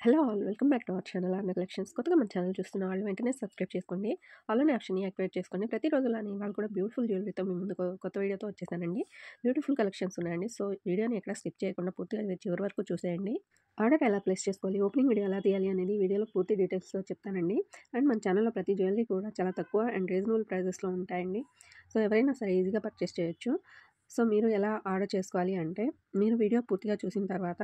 Hello all welcome back to our channel Aarna collections. కొత్తగా మన channel చూస్తున్న వాళ్ళు వెంటనే సబ్స్క్రైబ్ చేసుకోండి. ఆల్రెడీ ఆప్షన్ని యాక్టివేట్ చేసుకోండి. ప్రతిరోజులానే ఇవాళ కూడా బ్యూటిఫుల్ జ్యువెలరీతో మీ ముందుకు కొత్త వీడియోతో వచ్చేసానండి. బ్యూటిఫుల్ కలెక్షన్స్ ఉన్నాయండి. సో వీడియోని ఎక్కడ స్కిప్ చేయకుండా పూర్తిగా చివరి వరకు చూసేయండి. ఆర్డర్ ఎలా ప్లేస్ చేసుకోవాలి, ఓపెనింగ్ వీడియో ఎలా తీయాలి అనేది వీడియోలో పూర్తి డీటెయిల్స్తో చెప్తానండి. అండ్ మన ఛానల్లో ప్రతి జ్యువెలరీ కూడా చాలా తక్కువ అండ్ రీజనబుల్ ప్రైజెస్లో ఉంటాయండి. సో ఎవరైనా సరే ఈజీగా పర్చేస్ చేయొచ్చు. సో మీరు ఎలా ఆర్డర్ చేసుకోవాలి అంటే, మీరు వీడియో పూర్తిగా చూసిన తర్వాత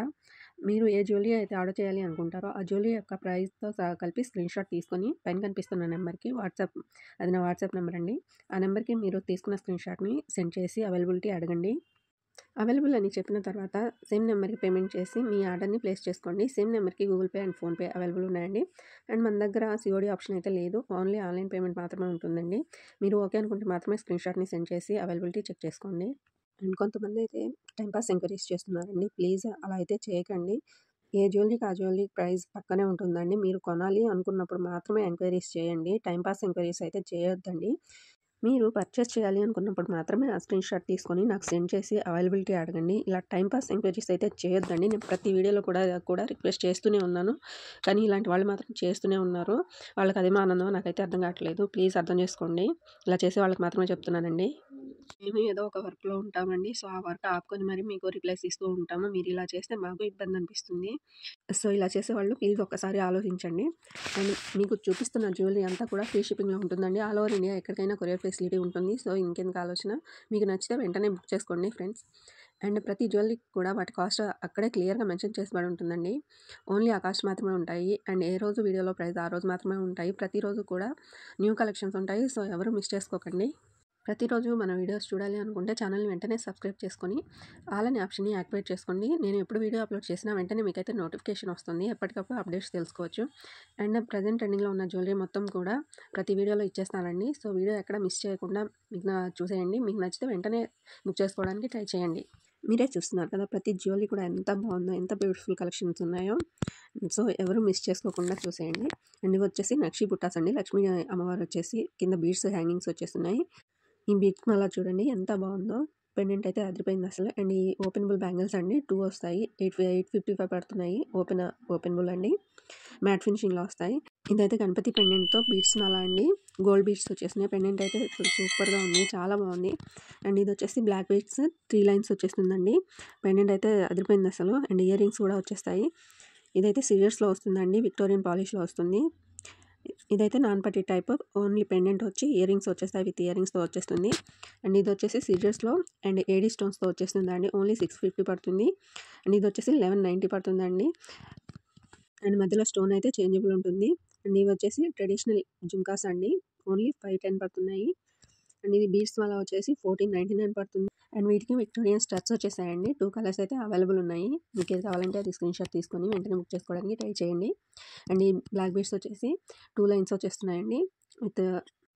మీరు ఏ జ్యువెలరీ అయితే ఆర్డర్ చేయాలి అనుకుంటారో ఆ జ్యువెలరీ యొక్క ప్రైస్తో కలిపి స్క్రీన్‌షాట్ తీసుకొని పైన కనిపిస్తున్న నెంబర్‌కి అది నా వాట్సాప్ నెంబర్ అండి. ఆ నెంబర్‌కి మీరు తీసుకున్న స్క్రీన్‌షాట్‌ని సెండ్ చేసి అవైలబిలిటీ అడగండి. అవైలబుల్ అని చెప్పిన తర్వాత సేమ్ నెంబర్‌కి పేమెంట్ చేసి మీ ఆర్డర్‌ని ప్లేస్ చేసుకోండి. సేమ్ నెంబర్‌కి Google pay and PhonePe available ఉన్నాయండి. అండ్ మన దగ్గర సీఓడీ ఆప్షన్ అయితే లేదు. ఓన్లీ ఆన్‌లైన్ పేమెంట్ మాత్రమే ఉంటుందండి. మీరు ఓకే అనుకుంటే మాత్రమే స్క్రీన్‌షాట్‌ని సెండ్ చేసి అవైలబిలిటీ చెక్ చేసుకోండి. అండ్ కొంతమంది అయితే టైంపాస్ ఎంక్వైరీస్ చేస్తున్నారండి. ప్లీజ్ అలా అయితే చేయకండి. ఏ జ్యువెలరీకి ఆ జ్యువెలరీ ప్రైస్ పక్కనే ఉంటుందండి. మీరు కొనాలి అనుకున్నప్పుడు మాత్రమే ఎంక్వైరీస్ చేయండి. టైంపాస్ ఎంక్వైరీస్ అయితే చేయొద్దండి. మీరు పర్చేస్ చేయాలి అనుకున్నప్పుడు మాత్రమే ఆ స్క్రీన్‌షాట్ తీసుకొని నాకు సెండ్ చేసి అవైలబిలిటీ అడగండి. ఇలా టైంపాస్ ఎంక్వైరీస్ అయితే చేయొద్దండి. నేను ప్రతి వీడియోలో కూడా రిక్వెస్ట్ చేస్తూనే ఉన్నాను. కానీ ఇలాంటి వాళ్ళు మాత్రం చేస్తూనే ఉన్నారు. వాళ్ళకి అదేమో ఆనందమో నాకైతే అర్థం కావట్లేదు. ప్లీజ్ అర్థం చేసుకోండి. ఇలా చేసే వాళ్ళకి మాత్రమే చెప్తున్నానండి. మేము ఏదో ఒక వర్క్‌లో ఉంటామండి. సో, ఆ వర్క్ ఆపుకొని మరి మీకు రిప్లైస్ ఇస్తూ ఉంటాము. మీరు ఇలా చేస్తే మాకు ఇబ్బంది అనిపిస్తుంది. సో, ఇలా చేసేవాళ్ళు ప్లీజ్ ఒక్కసారి ఆలోచించండి. అండ్ మీకు చూపిస్తున్న జ్యువెలరీ అంతా కూడా ఫ్రీ షిప్పింగ్‌లో ఉంటుందండి. ఆల్ ఓవర్ ఇండియా ఎక్కడికైనా కొరియర్ ఫెసిలిటీ ఉంటుంది. సో, ఇంకెందుకు ఆలోచన. మీకు నచ్చితే వెంటనే బుక్ చేసుకోండి ఫ్రెండ్స్. అండ్ ప్రతి జ్యువెలరీకి కూడా వాటి కాస్ట్ అక్కడే క్లియర్‌గా మెన్షన్ చేసిబడి ఉంటుందండి. ఓన్లీ ఆ కాస్ట్ మాత్రమే ఉంటాయి. అండ్ ఏ రోజు వీడియోలో ప్రైస్ ఆ రోజు మాత్రమే ఉంటాయి. ప్రతిరోజు కూడా న్యూ కలెక్షన్స్ ఉంటాయి. సో, ఎవరు మిస్ చేసుకోకండి. ప్రతిరోజు మన వీడియోస్ చూడాలి అనుకుంటే ఛానల్‌ని వెంటనే సబ్స్క్రైబ్ చేసుకొని ఆల్ అనే ఆప్షన్‌ని యాక్టివేట్ చేసుకోండి. నేను ఎప్పుడు వీడియో అప్లోడ్ చేసినా వెంటనే మీకైతే నోటిఫికేషన్ వస్తుంది. ఎప్పటికప్పుడు అప్డేట్స్ తెలుసుకోవచ్చు. అండ్ ప్రెజెంట్ ట్రెండింగ్‌లో ఉన్న జ్యువెలరీ మొత్తం కూడా ప్రతి వీడియోలో ఇచ్చేస్తానండి. సో వీడియో ఎక్కడ మిస్ చేయకుండా చూసేయండి. మీకు నచ్చితే వెంటనే బుక్ చేసుకోవడానికి ట్రై చేయండి. మీరే చూస్తున్నారు కదా ప్రతి జ్యువెలరీ కూడా ఎంత బాగుందో, ఎంత బ్యూటిఫుల్ కలెక్షన్స్ ఉన్నాయో. సో ఎవరు మిస్ చేసుకోకుండా చూసేయండి. అండ్ ఇవి వచ్చేసి నక్షి బుట్టాస్ అండి. లక్ష్మీ అమ్మవారు వచ్చేసి కింద బీడ్స్ హ్యాంగింగ్స్ వచ్చేస్తున్నాయి. ఈ బిగ్ మాల చూడండి ఎంత బాగుందో. పెండెంట్ అయితే అదిరిపోయింది అసలు. అండ్ ఈ ఓపెనబుల్ బ్యాంగిల్స్ అండి 2 వస్తాయి. 855 పడుతున్నాయి. ఓపెనబుల్ అండి. మ్యాట్ ఫినిషింగ్‌లో వస్తాయి. ఇదైతే గణపతి పెండెంట్‌తో బీడ్స్ మాల అండి. గోల్డ్ బీడ్స్ వచ్చేసినాయి. పెండెంట్ అయితే సూపర్‌గా ఉంది. చాలా బాగుంది. అండ్ ఇది వచ్చేసి బ్లాక్ బీడ్స్ 3 లైన్స్ వచ్చేస్తుందండి. పెండెంట్ అయితే అదిరిపోయింది అసలు. అండ్ ఇయర్ రింగ్స్ కూడా వచ్చేస్తాయి. ఇదైతే సిజర్స్‌లో వస్తుందండి. విక్టోరియన్ పాలిష్‌లో వస్తుంది. ఇదైతే నాన్ పట్టి టైప్. ఓన్లీ పెండెంట్ వచ్చి ఇయర్ రింగ్స్ వచ్చేస్తాయి. విత్ ఇయర్ రింగ్స్‌తో వచ్చేస్తుంది. అండ్ ఇది వచ్చేసి సిజర్స్‌లో అండ్ ఏడీ స్టోన్స్‌తో వచ్చేస్తుందండి. ఓన్లీ 650 పడుతుంది. అండ్ ఇది వచ్చేసి 1190 పడుతుందండి. అండ్ మధ్యలో స్టోన్ అయితే చేంజబుల్ ఉంటుంది. అండ్ ఇవి వచ్చేసి ట్రెడిషనల్ జుంకాస్ అండి. ఓన్లీ 510 పడుతున్నాయి. అండ్ ఇది బీడ్స్ మాల వచ్చేసి 1499 పడుతుంది. అండ్ వీటికి విక్టోరియన్ స్టడ్స్ వచ్చేసాయండి. 2 కలర్స్ అయితే అవైలబుల్ ఉన్నాయి. మీకు ఏది కావాలంటే అది స్క్రీన్‌షాట్ తీసుకొని వెంటనే బుక్ చేసుకోవడానికి ట్రై చేయండి. అండ్ ఈ బ్లాక్ బీడ్స్ వచ్చేసి 2 లైన్స్ వచ్చేస్తున్నాయండి. విత్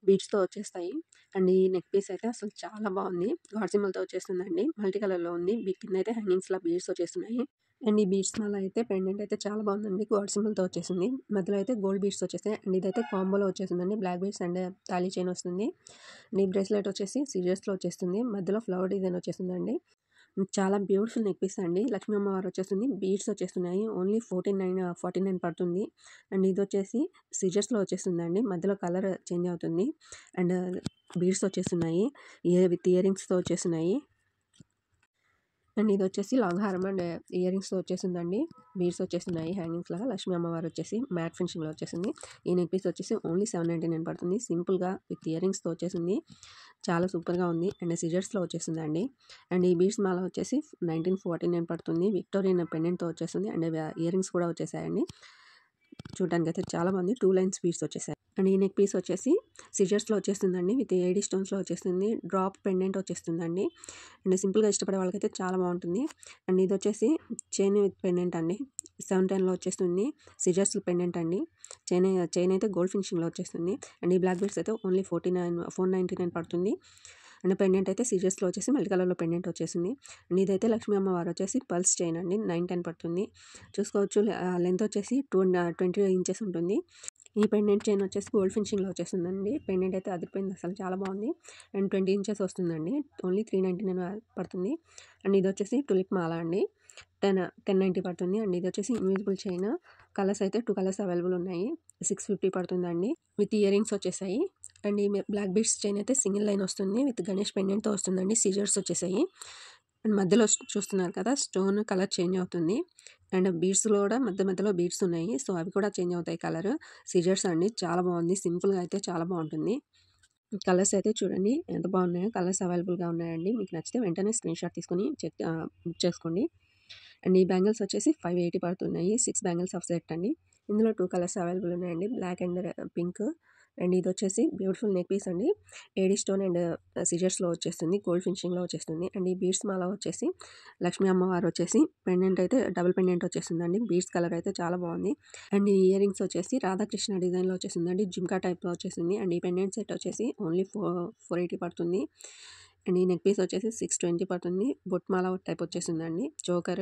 బీడ్స్‌తో వచ్చేస్తాయి. అండ్ ఈ నెక్ పీస్ అయితే అసలు చాలా బాగుంది. గాడ్ సింబల్‌తో వచ్చేస్తుందండి. మల్టీ కలర్‌లో ఉంది. కింద అయితే హ్యాంగింగ్స్‌లా బీడ్స్ వచ్చేస్తున్నాయి. అండ్ ఈ బీడ్స్ మాల అయితే పెండెంట్ అయితే చాలా బాగుందండి. గాడ్ సింబల్‌తో వచ్చేసింది. మధ్యలో అయితే గోల్డ్ బీడ్స్ వచ్చేసాయి. అండ్ ఇదైతే కాంబోలో వచ్చేసిందండి. బ్లాక్ బీడ్స్ అండ్ తాళీ చైన్ వస్తుంది. అండ్ ఈ బ్రేస్లెట్ వచ్చేసి సీరియస్‌లో వచ్చేస్తుంది. మధ్యలో ఫ్లవర్ డిజైన్ వచ్చేసిందండి. చాలా బ్యూటిఫుల్ నెక్ పీస్ అండి. లక్ష్మీ అమ్మవారు వచ్చేస్తుంది. బీడ్స్ వచ్చేస్తున్నాయి. ఓన్లీ 49 పడుతుంది. అండ్ ఇది వచ్చేసి సిజర్స్‌లో వచ్చేస్తుందండి. మధ్యలో కలర్ చేంజ్ అవుతుంది. అండ్ బీడ్స్ వచ్చేస్తున్నాయి. విత్ ఇయర్ రింగ్స్‌తో వచ్చేస్తున్నాయి. అండ్ ఇది వచ్చేసి లాంగ్ హారం అండ్ ఇయర్ రింగ్స్‌తో వచ్చేసిందండి. బీడ్స్ వచ్చేస్తున్నాయి హ్యాంగింగ్స్ లాగా. లక్ష్మీ అమ్మవారు వచ్చేసి మ్యాట్ ఫినిషింగ్‌లో వచ్చేసింది. ఈ నెక్ పీస్ వచ్చేసి ఓన్లీ 799 పడుతుంది. సింపుల్‌గా విత్ ఇయర్ రింగ్స్‌తో వచ్చేసింది. చాలా సూపర్‌గా ఉంది. అండ్ సిజర్స్‌లో వచ్చేసిందండి. అండ్ ఈ బీడ్స్ మాల వచ్చేసి 1949 పడుతుంది. విక్టోరియన్ పెండెంట్‌తో వచ్చేస్తుంది. అండ్ ఇయర్ రింగ్స్ కూడా వచ్చేసాయండి. చూడడానికైతే చాలా బాగుంది. 2 లైన్స్ బీడ్స్ వచ్చేసాయి. అండ్ ఈ నెక్ పీస్ వచ్చేసి సిజర్స్‌లో వచ్చేస్తుందండి. విత్ ఏడీ స్టోన్స్‌లో వచ్చేస్తుంది. డ్రాప్ పెండెంట్ వచ్చేస్తుందండి. అండ్ సింపుల్‌గా ఇష్టపడే వాళ్ళకైతే చాలా బాగుంటుంది. అండ్ ఇది వచ్చేసి చైన్ విత్ పెండెంట్ అండి. 710లో వచ్చేస్తుంది. సిజర్స్ పెండెంట్ అండి. చైన్ అయితే గోల్డ్ ఫినిషింగ్‌లో వచ్చేస్తుంది. అండ్ ఈ బ్లాక్ బీడ్స్ అయితే ఓన్లీ 499 పడుతుంది. అండ్ పెండెంట్ అయితే సిజర్స్‌లో వచ్చేసి మల్టీ కలర్‌లో పెండెంట్ వచ్చేసింది. అండ్ ఇదైతే లక్ష్మీ అమ్మవారు వచ్చేసి పల్స్ చైన్ అండి. 910 పడుతుంది. చూసుకోవచ్చు. లెంత్ వచ్చేసి 20 ఇంచెస్ ఉంటుంది. ఈ పెండెంట్ చైన్ వచ్చేసి గోల్డ్ ఫినిషింగ్‌లో వచ్చేసిందండి. పెండెంట్ అయితే అదిరిపోయింది అసలు చాలా బాగుంది. అండ్ 20 ఇంచెస్ వస్తుందండి. ఓన్లీ 399 పడుతుంది. అండ్ ఇది వచ్చేసి టులిప్ మాల అండి. 1090 పడుతుంది. అండ్ ఇది వచ్చేసి ఇన్విజిబుల్ చైన్ కలర్స్ అయితే 2 కలర్స్ అవైలబుల్ ఉన్నాయి. 650 పడుతుందండి. విత్ ఇయర్ రింగ్స్ వచ్చేసాయి. అండ్ ఈ బ్లాక్ బీడ్స్ చైన్ అయితే సింగిల్ లైన్ వస్తుంది. విత్ గణేష్ పెండెంట్తో వస్తుందండి. సీజర్స్ వచ్చేసాయి. అండ్ మధ్యలో చూస్తున్నారు కదా, స్టోన్ కలర్ చేంజ్ అవుతుంది. అండ్ బీడ్స్లో కూడా మధ్యలో బీడ్స్ ఉన్నాయి. సో అవి కూడా చేంజ్ అవుతాయి కలర్. సీజర్స్ అండి, చాలా బాగుంది. సింపుల్గా అయితే చాలా బాగుంటుంది. కలర్స్ అయితే చూడండి ఎంత బాగున్నాయో. కలర్స్ అవైలబుల్గా ఉన్నాయండి. మీకు నచ్చితే వెంటనే స్క్రీన్ షాట్ తీసుకొని బుక్ చేసుకోండి. అండ్ ఈ బ్యాంగిల్స్ వచ్చేసి 580 పడుతున్నాయి. 6 బ్యాంగిల్స్ ఆఫ్ సెట్ అండి. ఇందులో 2 కలర్స్ అవైలబుల్ ఉన్నాయండి, బ్లాక్ అండ్ పింక్. అండ్ ఇది వచ్చేసి బ్యూటిఫుల్ నెక్ పీస్ అండి. ఏడీ స్టోన్ అండ్ సిజర్స్లో వచ్చేస్తుంది, గోల్డ్ ఫినిషింగ్లో వచ్చేస్తుంది. అండ్ ఈ బీడ్స్ మాల వచ్చేసి లక్ష్మీ అమ్మవారు వచ్చేసి పెండెంట్ అయితే డబుల్ పెండెంట్ వచ్చేస్తుందండి. బీడ్స్ కలర్ అయితే చాలా బాగుంది. అండ్ ఈ ఇయర్ రింగ్స్ వచ్చేసి రాధాకృష్ణ డిజైన్లో వచ్చేసిందండి. జిమ్కా టైప్లో వచ్చేసింది. అండ్ ఈ పెండెంట్ సెట్ వచ్చేసి ఓన్లీ 480 పడుతుంది. అండ్ ఈ నెక్ పీస్ వచ్చేసి 620 పడుతుంది. బొట్మాల టైప్ వచ్చేసిందండి చోకర్.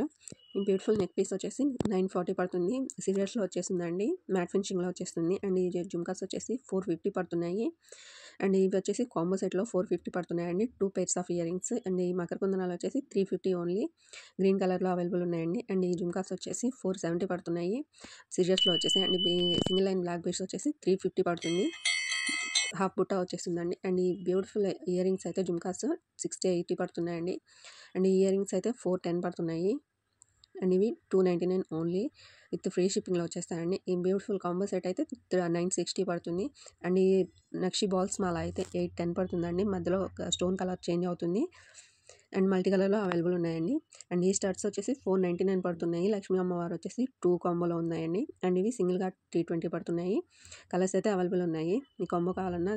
ఈ బ్యూటిఫుల్ నెక్ పీస్ వచ్చేసి 940 పడుతుంది. సీరియర్స్లో వచ్చేసిందండి, మ్యాట్ ఫినిషింగ్లో వచ్చేస్తుంది. అండ్ ఈ జుమ్కాస్ వచ్చేసి 450 పడుతున్నాయి. అండ్ ఇవి వచ్చేసి కాంబో సెట్లో 450 పడుతున్నాయండి. 2 pairs of earrings. And ఈ మకర కుందనాలు వచ్చేసి 350 ఓన్లీ, గ్రీన్ కలర్లో అవైలబుల్ ఉన్నాయండి. అండ్ ఈ జుమ్కాస్ వచ్చేసి 470 పడుతున్నాయి సీరియర్స్లో వచ్చేసి. And single line black beads వచ్చేసి 350 పడుతుంది. హాఫ్ బుట్ట వచ్చేసిందండి. అండ్ ఈ బ్యూటిఫుల్ ఇయర్ రింగ్స్ అయితే జుమ్కాస్ 60-80 పడుతున్నాయండి. అండ్ ఈ ఇయర్ రింగ్స్ అయితే 410 పడుతున్నాయి. అండ్ ఇవి 299 ఓన్లీ, విత్ ఫ్రీ షిప్పింగ్లో వచ్చేస్తాయండి. ఈ బ్యూటిఫుల్ కాంబో సెట్ అయితే 960 పడుతుంది. అండ్ ఈ నక్షి బాల్స్ మాల అయితే 810 పడుతుందండి. మధ్యలో స్టోన్ కలర్ చేంజ్ అవుతుంది. అండ్ మల్టీ కలర్లో అవైలబుల్ ఉన్నాయండి. అండ్ ఈ స్టడ్స్ వచ్చేసి 499 పడుతున్నాయి. లక్ష్మీ అమ్మవారు వచ్చేసి 2 కాంబోలో ఉన్నాయండి. అండ్ ఇవి సింగిల్గా 320 పడుతున్నాయి. కలర్స్ అయితే అవైలబుల్ ఉన్నాయి. మీ కాంబో కావాలన్నా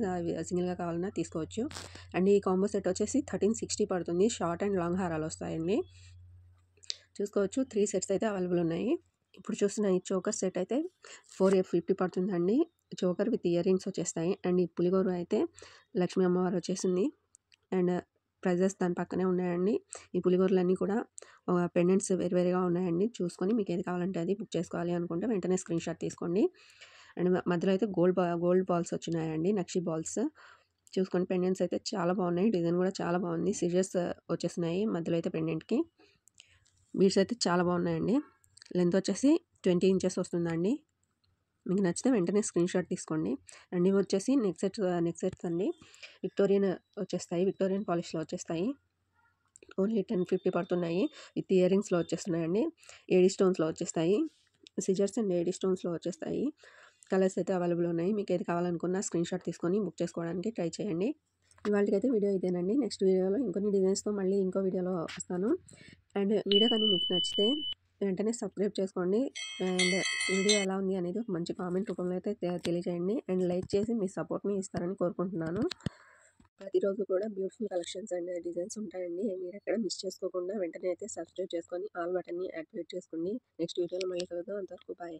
సింగిల్గా కావాలన్నా తీసుకోవచ్చు. అండ్ ఈ కాంబో సెట్ వచ్చేసి 1360 పడుతుంది. షార్ట్ అండ్ లాంగ్ హారాలు వస్తాయండి. చూసుకోవచ్చు. 3 సెట్స్ అయితే అవైలబుల్ ఉన్నాయి. ఇప్పుడు చూస్తున్న ఈ చోకర్ సెట్ అయితే 450 పడుతుందండి. చోకర్ విత్ ఇయర్ రింగ్స్ వచ్చేస్తాయి. అండ్ ఈ పులిగోరు అయితే లక్ష్మీ అమ్మవారు వచ్చేసింది. అండ్ ప్రైజెస్ దాని పక్కనే ఉన్నాయండి. ఈ పులిగోరలన్నీ కూడా పెండెంట్స్ వేరువేరుగా ఉన్నాయండి. చూసుకొని మీకు ఏది కావాలంటే అది బుక్ చేసుకోవాలి అనుకుంటే వెంటనే స్క్రీన్ షాట్ తీసుకోండి. అండ్ మధ్యలో అయితే గోల్డ్ బాల్స్ వచ్చినాయండి, నక్షి బాల్స్. చూసుకొని పెండెంట్స్ అయితే చాలా బాగున్నాయి. డిజైన్ కూడా చాలా బాగుంది. సీజర్స్ వచ్చేసినాయి మధ్యలో అయితే పెండెంట్కి. బీడ్స్ అయితే చాలా బాగున్నాయండి. లెంత్ వచ్చేసి 20 ఇంచెస్ వస్తుందండి. మీకు నచ్చితే వెంటనే స్క్రీన్ షాట్ తీసుకోండి. అండ్ ఇవి వచ్చేసి నెక్ సెట్స్ అండి. విక్టోరియన్ వచ్చేస్తాయి, విక్టోరియన్ పాలిష్లో వచ్చేస్తాయి. ఓన్లీ 1050 పడుతున్నాయి. With ear రింగ్స్లో వచ్చేస్తున్నాయండి. ఏడీ స్టోన్స్లో వచ్చేస్తాయి. సిజర్స్ అండ్ ఏడీ స్టోన్స్లో వచ్చేస్తాయి. కలర్స్ అయితే అవైలబుల్ ఉన్నాయి. మీకు ఏది కావాలనుకున్నా స్క్రీన్ షాట్ తీసుకొని బుక్ చేసుకోవడానికి ట్రై చేయండి. ఇవాళకైతే వీడియో ఇదేనండి. నెక్స్ట్ వీడియోలో ఇంకొన్ని డిజైన్స్తో మళ్ళీ ఇంకో వీడియోలో వస్తాను. అండ్ వీడియో కానీ మీకు నచ్చితే వెంటనే సబ్స్క్రైబ్ చేసుకోండి. అండ్ వీడియో ఎలా ఉంది అనేది ఒక మంచి కామెంట్ రూపంలో అయితే తెలియజేయండి. అండ్ లైక్ చేసి మీ సపోర్ట్ని ఇస్తారని కోరుకుంటున్నాను. ప్రతిరోజు కూడా బ్యూటిఫుల్ కలెక్షన్స్ అండ్ డిజైన్స్ ఉంటాయండి. మీరు ఎక్కడ మిస్ చేసుకోకుండా వెంటనే అయితే సబ్స్క్రైబ్ చేసుకొని ఆల్ బటన్ని యాక్టివేట్ చేసుకోండి. నెక్స్ట్ వీడియోలో మళ్ళీ కలుద్దాం. అంతవరకు బాయ్.